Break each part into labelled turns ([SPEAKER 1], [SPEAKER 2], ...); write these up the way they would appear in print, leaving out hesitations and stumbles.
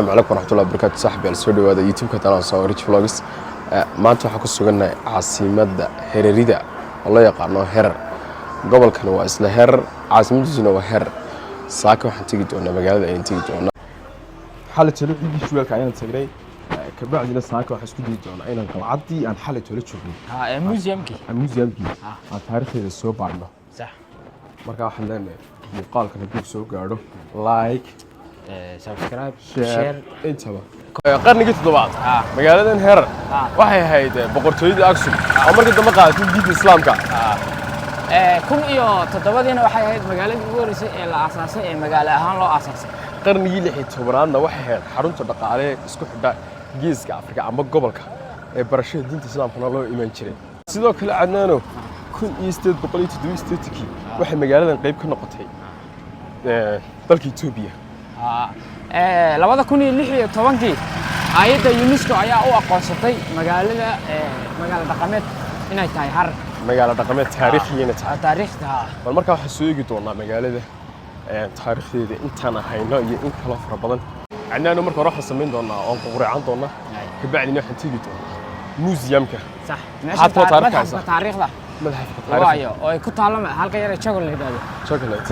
[SPEAKER 1] السلام عليكم ورحمة الله وبركاته صاحبي السودو هذا يوتيوب كتانا صوريش فلوجز maanta waxaan ku sugannahay caasimadda Hereerida oo la yaqaano Herer gobolkan waa isla Herer caasimadiisuna waa Herer saaka waxaan tagi doonaa magaalada ay tagi doonaa xalay talo xigii shulka ayaan tagnay ka bacdina saaka waxaan isku diiday doonaa inaan qalcadii aan xalay talo joogay museumkii taariikhdeeda soo baarno
[SPEAKER 2] صح
[SPEAKER 1] marka waxaan leenahay muuqaalkan hadduu soo gaadho like
[SPEAKER 2] سبسكرايب شير
[SPEAKER 1] intaba qarnigii toddobaad magaaladan Herer waxay ahayd boqortooyadii Aksum oo markii dambe qaadatay diinta Islaamka
[SPEAKER 2] kun iyo toddobadiina waxay ahayd magaaladii ugu horeysay ee la aasaasay ee magaalo ahaan loo aasaasay
[SPEAKER 1] qarnigii 16aadna waxay ahayd xarunta dhaqaale isku xidha geeska Afrika ama gobolka ee barashada diinta Islaamka loo iman jiray sidoo kale cadnaano 1877 waxay magaaladan qayb ka noqotay dalka Itoobiya
[SPEAKER 2] labada kun iyo 16 hay'adda UNESCO ayaa u aqoonsatay magaalada dhaqameed inay tahay Herer
[SPEAKER 1] magaalo dhaqameed taariikhiyeena
[SPEAKER 2] taariikhda
[SPEAKER 1] bal markaa waxa soo eegi doonaa magaalada taariikhdeeda intaan hayno iyo in kala fara badan cadnaano marka hore waxaan sameyn doonaa oo quraacan doonaa ka bacdina waxaan tagi doonaa museumka
[SPEAKER 2] صح
[SPEAKER 1] حتى
[SPEAKER 2] taariikhda
[SPEAKER 1] madxafka taariikhda
[SPEAKER 2] waayo oo ay ku taalama halka yar ee chocolate la yiraahdo
[SPEAKER 1] chocolate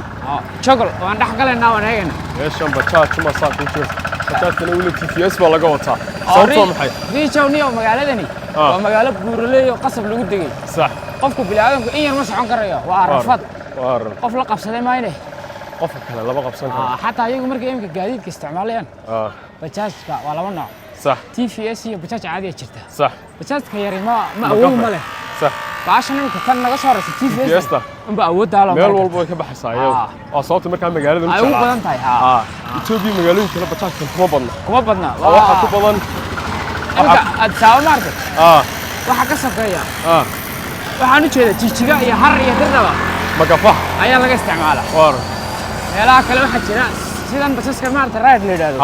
[SPEAKER 2] chocolate waan dhax galaynaa waan eegana
[SPEAKER 1] meeshan bajaaj ma saa ku jiro bajaajkana weli TVS baa laga wataa sababtoo maxay
[SPEAKER 2] riichowniyo magaaladani waa magaalo buuraley oo qasab lagu degay
[SPEAKER 1] sax
[SPEAKER 2] qofku bilaadanku in yar ma socon karayo waa rafad qof la qabsaday maayne
[SPEAKER 1] qofka kale laba qabsan karo
[SPEAKER 2] xataa ayagu markay imka gaadiidka isticmaalayaan bajaajka waa laba nooc
[SPEAKER 1] صح
[SPEAKER 2] TVS iyo bajaaj caadi ah jirta
[SPEAKER 1] صح
[SPEAKER 2] bajaajka yari ma awood ma leh
[SPEAKER 1] صح
[SPEAKER 2] baashan imka kan naga soo raysay TVS amba awood daalo
[SPEAKER 1] meel walba way ka baxaysaa iyada oo sababta markaa magaalada
[SPEAKER 2] ay u badan tahay
[SPEAKER 1] Itoobiya magaalooyinka kale bajaajka kuma badna
[SPEAKER 2] waxa
[SPEAKER 1] ku badan
[SPEAKER 2] imka aad saawa maartay waxa ka sakeeya waxaan u jeedaa jijiga iyo Herer iyo Dirdaba
[SPEAKER 1] magafa
[SPEAKER 2] ayaa laga isticmaalaa meelaha kale waxa jira sidan basaska maartay ride la yiraahdo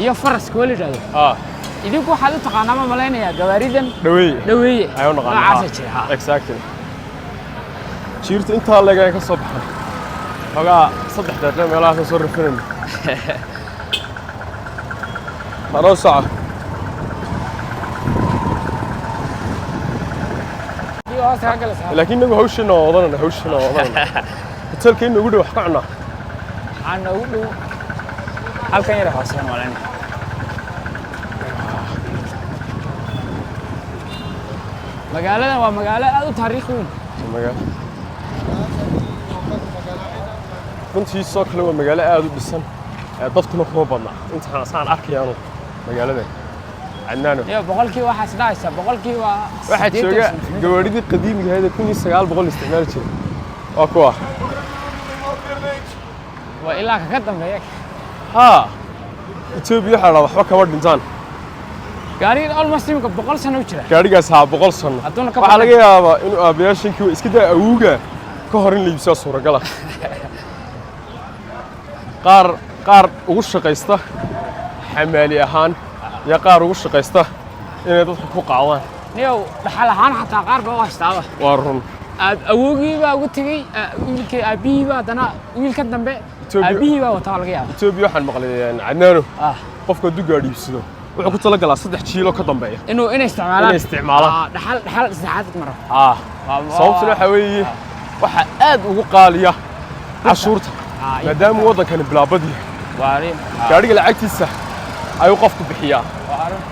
[SPEAKER 2] iyo faraska wali yiraahdo idinku waxaad u taqaanaa ma maleynaya gawaaridan dhaweeye
[SPEAKER 1] ayuu naqaanaa exactly jiirta inta laga ka soo baxay xogaa 3 daqiiqo meelaha ka soo rafin maroo saca laakiin nagu hawshina wadana hotelka inuu ugu dhow wax ka cunaa
[SPEAKER 2] aan ugu dhow halkan yar hooseen walaani magaaladan waa magaalo aad u taariikh weyn
[SPEAKER 1] runtii soo kale waa magaalo aad u dhisan dadkuna kuma badna inta saan arkayaano magaaladan cadnaano
[SPEAKER 2] iyo boqolkii waxa isdhaaysa boqolkii
[SPEAKER 1] waxa jooga gawaaridii qadiimiga ahayd 1900 isticmaal jiray waa kuwa
[SPEAKER 2] waa ilaa ka dambeeya
[SPEAKER 1] Itoobiya waxa waxba kama dhintaan
[SPEAKER 2] gaariga almost imka 100 sano u jira
[SPEAKER 1] gaarigaas 100 sano waxa laga yaabaa inuu aabayaashinkii iska daa awuga ka hor in la iibso suuragal ah qaar ugu shaqeysta xamaali ahaan ya qaar ugu shaqeysta inay dadku ku qaadaan
[SPEAKER 2] niyow dhaxal ahaan xataa qaar baa haystaaba
[SPEAKER 1] waa run
[SPEAKER 2] awogii baa ugu tagay wiilkii aabihii baa dana wiilka dambe aabihii baa wataa laga yaabaa
[SPEAKER 1] Itoobiya waxaan maqlay cadnaano qofka du gaadhi iibsado wuxuu ku tala galaa 3 jiilo ka dambeeya
[SPEAKER 2] inay isticmaalaan dhaxal saacad maro
[SPEAKER 1] sababtuna waxa weeye waxa aad ugu qaaliya cashuurta maadaama waddankani bilaabadii gaadhiga lacagtiisa ayuu qofku bixiyaa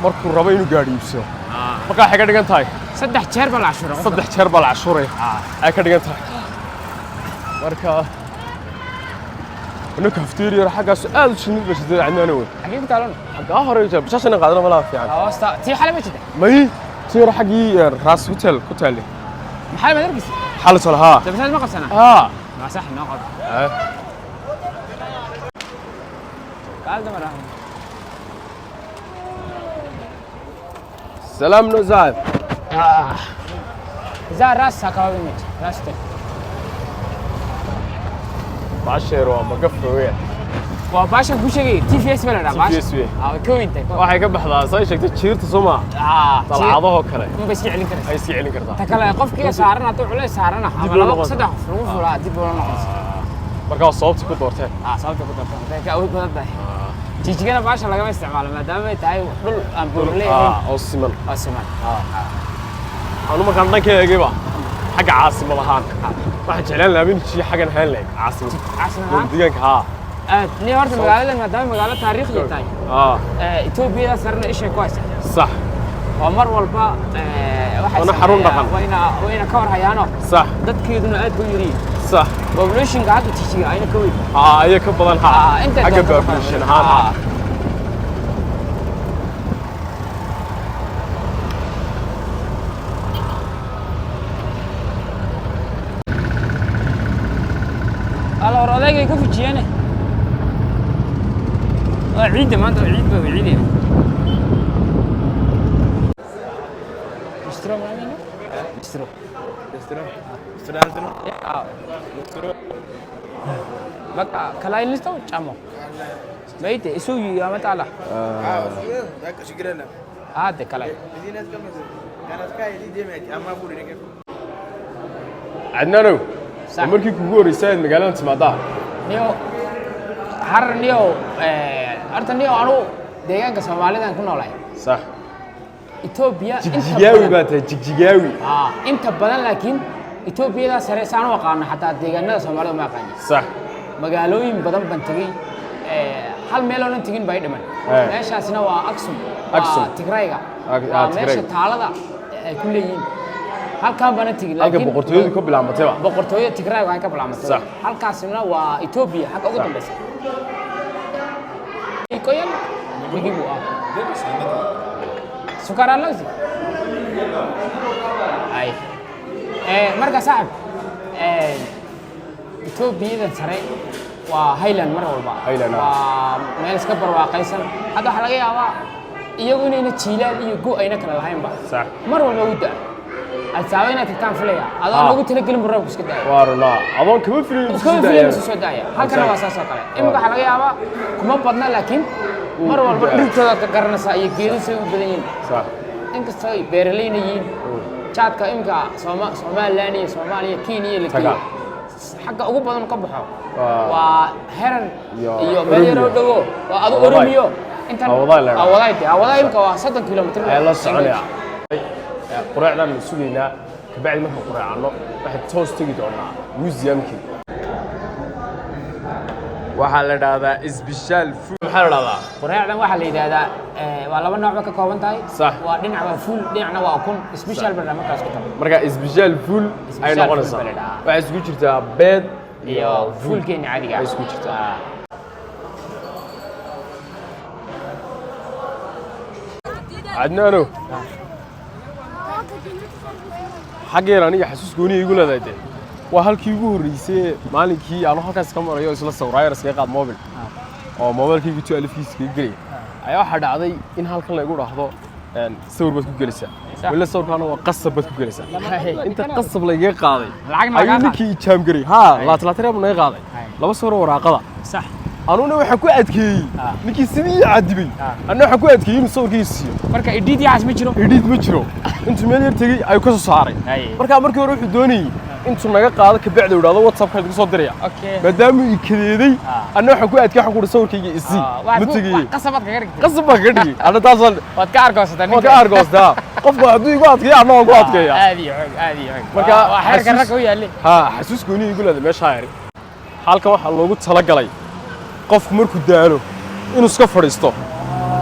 [SPEAKER 1] markuu rabo inuu gaadhi iibsado marka waxay ka dhigan tahay
[SPEAKER 2] 3 jeer baa la cashuuraa
[SPEAKER 1] 3 jeer baa la cashuuray ay ka dhigan tahay marka إنه كافتيريا راح حاجة سؤال شنو بس ده عندنا نوي.
[SPEAKER 2] حقيقة تعالون.
[SPEAKER 1] حقها هرجع بس عشان قادرنا ملا في يعني.
[SPEAKER 2] أوستا تي حالة ما تده.
[SPEAKER 1] ماي تي راح حقي راس هوتيل كوتالي.
[SPEAKER 2] محل ما دركس.
[SPEAKER 1] حالة صلها.
[SPEAKER 2] طيب بس هذا ما قف سنة. ما صح ناقد. قال ده مرة.
[SPEAKER 1] سلام نزار.
[SPEAKER 2] زار راس ساكاوي ميت راسته.
[SPEAKER 1] باشر ومقفل وين
[SPEAKER 2] وباشا بوشيغي TVS بلا باشا كوينت
[SPEAKER 1] waxay ka baxdaa say sheegtay jiirta Soomaa dalcadaha kale
[SPEAKER 2] ma bas yicilin kartaa
[SPEAKER 1] ay si yicilin kartaa
[SPEAKER 2] ta kale qofkii saaran haduu culeys saarana xamalado saddex lagu fulaa dib loo noqon
[SPEAKER 1] markaa sababta ku doorteen
[SPEAKER 2] sababta ku doorteen ka awood badan tahay jijigana baasha lagama isticmaalo maadaama ay tahay dhul aan buurley
[SPEAKER 1] oo siman
[SPEAKER 2] asiman
[SPEAKER 1] anu markaan dhanka eegayba xagga caasimad ahaan waxaan jeclaan lahaa in jii xaggan ahaan lahayd caasimad deegaanka
[SPEAKER 2] aad ni horta magaaladan maadaama magaalo taariikhi tahay Itoobiya sarna ishay ku haysa
[SPEAKER 1] sax
[SPEAKER 2] oo mar walba
[SPEAKER 1] waxay xarun dhaqan
[SPEAKER 2] wayna ka war hayaano
[SPEAKER 1] sax
[SPEAKER 2] dadkeeduna aad buu yiri
[SPEAKER 1] صح
[SPEAKER 2] population ka hadda tijiga ayna ka weyn
[SPEAKER 1] ay ka badan xagga population
[SPEAKER 2] ala orodayga ku fujiyane ciid maanta ciid baa ciideen istro maamina istro بقى كلاين لستو تشامو بيت اسو يا متعلا هذا كلاين
[SPEAKER 1] عدنانو markii kugu horeysay magaalada Timaada
[SPEAKER 2] niyo har niyo arta niyo anu deegaanka Soomaalidan ku noolahay
[SPEAKER 1] sax
[SPEAKER 2] Itoobiya
[SPEAKER 1] jigjigawi baa tahay jigjigawi
[SPEAKER 2] inta badan laakiin Itoobiya sare saan u aqaan xataa deegaanada Soomaalida ma aqaan
[SPEAKER 1] sax
[SPEAKER 2] magaalooyin badan baan tagay hal meel oo tagin bay dhiman meeshaasna waa Aksum Tigrayga meesha taalada ay ku leeyihiin halkaan baan tagay
[SPEAKER 1] laakiin boqortooyadu ka bilaabatay
[SPEAKER 2] boqortooyada Tigrayga ay ka bilaabatay halkaasna waa Itoobiya xaq ugu dambeysay ikoyan bigibu سكر اللوزي أي مركز صعب إثيوبيا سري وهايلاند مرة والبا
[SPEAKER 1] هايلاند
[SPEAKER 2] وميلس كبر وقيسن هذا حلقة أبا يجون هنا تشيلان يجو أين كلا الحين با
[SPEAKER 1] صح
[SPEAKER 2] مرة والبا ودا الساوينا تكتم فليا هذا لو قلت لك كلمة برا بس كده
[SPEAKER 1] والله أظن كم
[SPEAKER 2] فيلم بس سودايا هل كان واساسا كله إما حلقة أبا كم بدنا لكن مرة والبا درت كرنا سايق كيرو سوي بدين صح إنك سوي برلينيين شاد كإمك سومالية سومالية كينية لكن حق أقول بدن قبحه وهرن يو مليون دو وأدو أورميو أنت أوضاي إمك 7 كيلومتر
[SPEAKER 1] الله سعلي قرعنا من سوينا كبعد ما هو قرعنا واحد توست تيجي دونا ميوزيوم كي waxaa la dhahdaa isbishaal fuul maxaa la dhahdaa
[SPEAKER 2] quraacdan waxaa la yiraahdaa waa laba nooc ka kooban tahay waa dhinac waa fuul dhinacna waa kun isbishaal baa markaas ku tahay
[SPEAKER 1] marka isbishaal fuul ay noqonaysaa waxa isku jirtaa beed
[SPEAKER 2] iyo fuulkeena caadiga ah
[SPEAKER 1] isku jirtaa عدنانو حقيقة أنا حسوس كوني يقول هذا ده وهالكي يقول رئيسي مالكي أنا هالكاس كم رأيه يسلا صوراي رسمي قاد موبل أو موبل كي بتوع ألف كيس كيجري أيوة حد عادي إن هالكلا يقول هذا صور بس كجلسة ولا صور كانوا قصب بس كجلسة أنت قصب لي قاضي أيوة نكى كم جري ها لا ترى من قاضي لا صور وراقة
[SPEAKER 2] صح
[SPEAKER 1] أنا وحكو أدكي نكى سني عدبي أنا حكو أدكي نصور كيسيو
[SPEAKER 2] مركا إديد يعز مجرو
[SPEAKER 1] إديد مجرو أنت مليار تجي أيوة كسر صاري مركا يروح دوني أنت نجا قاعد كبعد ولا واتساب كذا كسر دريا مدام يكذي أنا حكو أدكي حكو نصور كي إسي متجي قصبك غيرك أنا تصل
[SPEAKER 2] وتكاركوس ده
[SPEAKER 1] وتكاركوس ده قف قاعد يقعد كي أنا قاعد كي
[SPEAKER 2] هذه مركا حركة ويا اللي
[SPEAKER 1] حسوس كوني يقول هذا مش عارف حالك واحد لو قلت سلق علي قف مركو دانو إنه سكفر يستو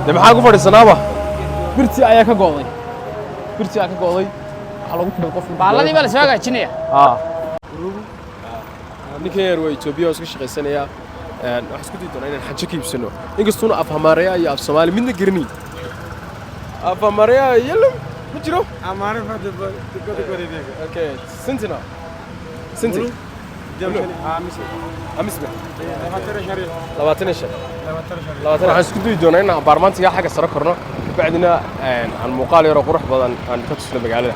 [SPEAKER 1] ده بحاجة فرد سنابه برتي أياك قاضي برتي أياك قاضي على قلت بالقف
[SPEAKER 2] بالله دي بس واقع شنية
[SPEAKER 1] نكير ويتوبيا وسكش قيسنا يا وحسكت يدون أنا حاجة كيف سنو إنك استونا أفهماريا يا أفسمالي من الجرني أفهماريا يلهم مجرو
[SPEAKER 3] أمارة فاتت تقولي بيك
[SPEAKER 1] أوكي سنتنا سنتي أمس بقى لواتن شهر waxaan isku dayi doonaa in baarmaantiga xagga sare korno bacdina aan muuqaal yar oo qurux badan aan ka tusno magaalada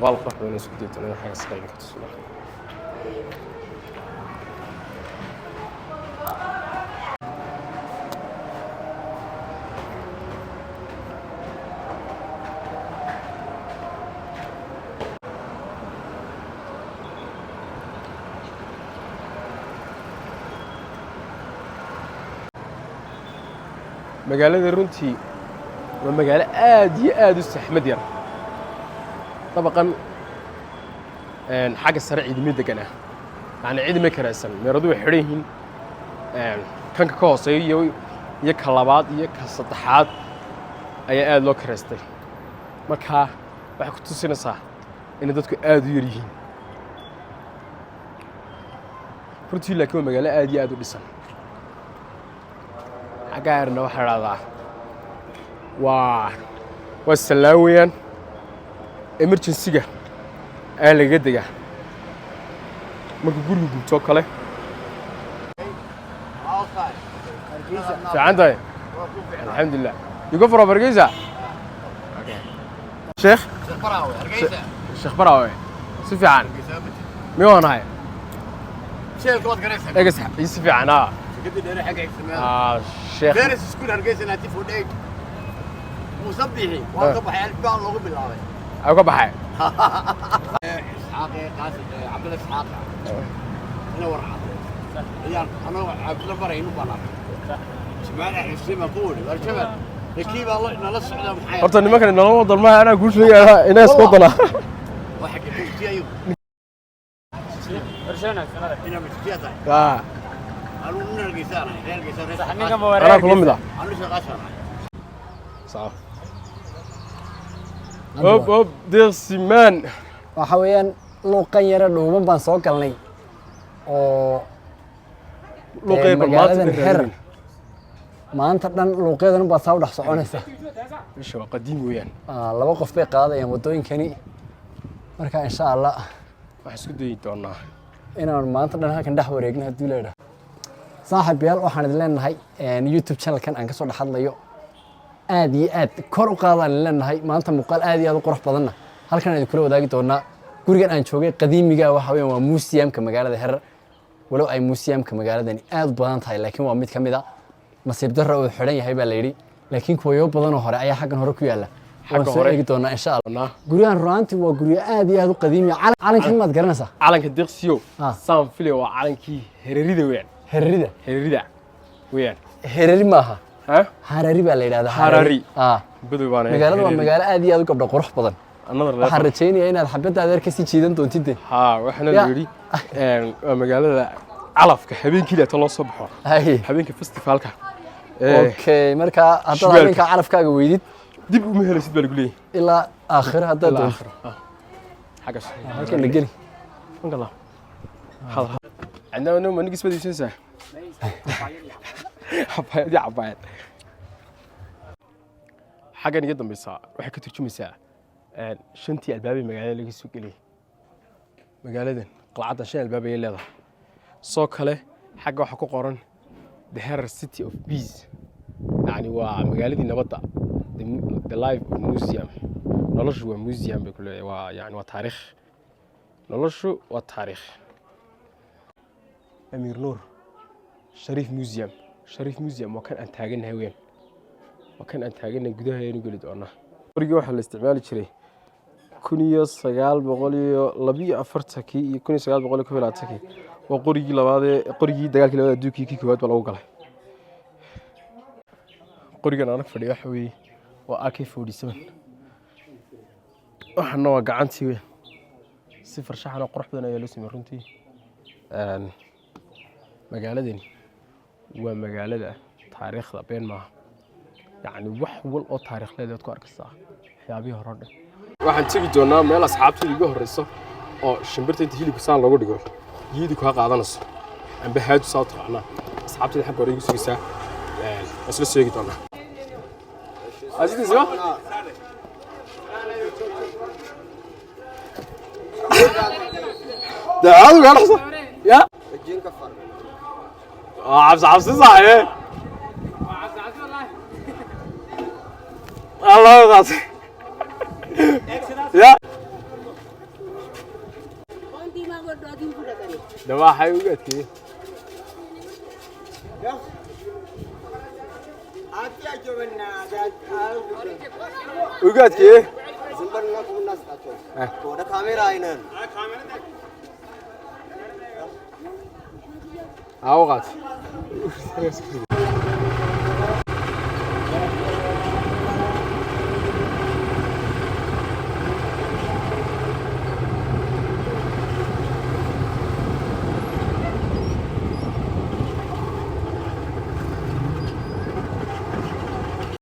[SPEAKER 1] muuqaal qurux badan isku dayto inay xaga sareyn ka tuso magaalada runtii waa magaalo aad iyo aad u saxmad yar dabaqan xagga sare ciidamada degan ah yani ciidamada karaysan meeradu way xidhan yihiin kanka ka hooseeya iyo ka labaad iyo ka saddexaad ayaa aad loo karaystay marka waxay ku tusinaysaa inay dadku aad u yar yihiin runtii laakiin waa magaalo aad iyo aad u dhisan xaggaarna waxaa idhahdaa waa sallaan weeyaan emergency-ga ayaa lagaga degaa marka guriga gubtoo kale fiican tahay alxamdulilah you go from Hargeysa sheekh baraawe si fiican miyuu nahay egas si fiican sheekh
[SPEAKER 4] درس سكول هرجيس ناتي فوديك مصبيحي وصبح ألف بان لغو بالله
[SPEAKER 1] أو كبحة
[SPEAKER 4] إسحاق قاسم عبد الله إسحاق أنا ورعة يعني أنا عبد الله برا ينو برا سمعنا حسين مقول ورشبه كيف الله نلص على محيط
[SPEAKER 1] horta nimankan inala wadan maaha anaa kuu sheegaya inaa isku wadana
[SPEAKER 4] واحد مشتي أيوه
[SPEAKER 2] ورشونا سنة
[SPEAKER 4] هنا مشتي أطلع أنا من الجيسان غير الجيسان
[SPEAKER 2] حنيكم بوريك
[SPEAKER 1] anaa kula mid ah
[SPEAKER 4] أنا شغال
[SPEAKER 1] sax hop deeqsimaan
[SPEAKER 5] waxa weeyaan luuqan yara dhuuban baan soo galnay oo
[SPEAKER 1] luuqay
[SPEAKER 5] magaaladan Herer maanta dhan luuqyadan baa soo dhex soconaysa
[SPEAKER 1] isha waa qadiim weeyaan
[SPEAKER 5] laba qof bay qaadayaan wadooyinkani marka insha Allah
[SPEAKER 1] waxaan isku dayi doonaa
[SPEAKER 5] inaan maanta dhan halkan dhex wareegno hadii leeyahay saaxiibayaal waxaan idin leenahay YouTube channel-kan aan ka soo dhaxadlayo aad iyo aad kor u qaadaan leenahay maanta muuqaal aad iyo aad u qurux badanna halkan aan kula wadaagi doonaa gurigan aan joogay qadiimiga waxa weeyaan waa museum-ka magaalada Herer walow ay museum-ka magaaladani aad u badan tahay laakiin waa mid kamid ah nasiib darro oo xidhan yahay baa la yiri laakiin kuwa badan oo hore ayaa xaggan hore ku yaala waxaan soo eegi doonaa insha Allah gurigan runtii waa guri aad iyo aad u qadiimi ah calankan maad garanaysaa
[SPEAKER 1] calanka deeqsiyo saan filay waa calankii Hererida weeyaan Hererida weeyaan
[SPEAKER 5] Hereri maaha
[SPEAKER 1] ha
[SPEAKER 5] Harari baa la yiraahdaa
[SPEAKER 1] Harari
[SPEAKER 5] badow baan magaalada waa magaalo aad iyo aad u gabdho qurux badan waxaan rajaynayaa inaad xabadda adeer ka sii jiidan doontid
[SPEAKER 1] waxaana la yiri waa magaalada calafka habeenkii la loo soo baxo habeenka festivalka
[SPEAKER 5] okay marka hadda habeenka calafkaaga weydid
[SPEAKER 1] dib uma helaysid baa lagu leeyahay
[SPEAKER 5] ilaa aakhir hadda doonto
[SPEAKER 1] xagas
[SPEAKER 5] halkan la geli
[SPEAKER 1] angala hada عندنا ما نقص بدي سنسة عباية حاجة نقدم بيسا وحكي كتير مساء شنتي الباب مقالة اللي يسوق لي مقالة دين قلعت عشان الباب يلا هذا سوق هله حاجة وحكوا قرن the Herer City of Peace يعني ومقالة دي نبضة the life of museum نلش هو museum بكل يعني وتاريخ نلش وتاريخ أمير نور شريف موزيوم وكان أنتاجنا هوين وكان أنتاجنا جدها ينقلد أنا ورجع واحد الاستعمال شري كوني سجال بقولي لبي أفرتكي كوني سجال بقولي كفلاتكي وقريجي لبعض قريجي دجال كلا دوكي كي كوات ولا وقله قريجي أنا فريق حوي وأكي 47 وحنا وقعنتي وين صفر شحنة قرح بدنا يلوسي مرنتي magaaladani waa magaalada taariikhda been maaha yani wax wal oo taariikhleed aad ku arkaysaa waxyaabihii hore dhan waxaan tegi doonaa meel asxaabtayda iga horeyso oo shimbirta inta hilibka saan loogu dhigo yidi ka qaadanayso amba haadu saa taqaana asxaabtayda xagga hore igu sugaysaa isla sheegi doonaa azidis go daadu gaaraysa ya عبس صحيح الله غاص يا دوا حيوقات كي وقات كي
[SPEAKER 6] زنبرنا كم الناس تاتون كودا كاميرا هنا
[SPEAKER 1] اوقات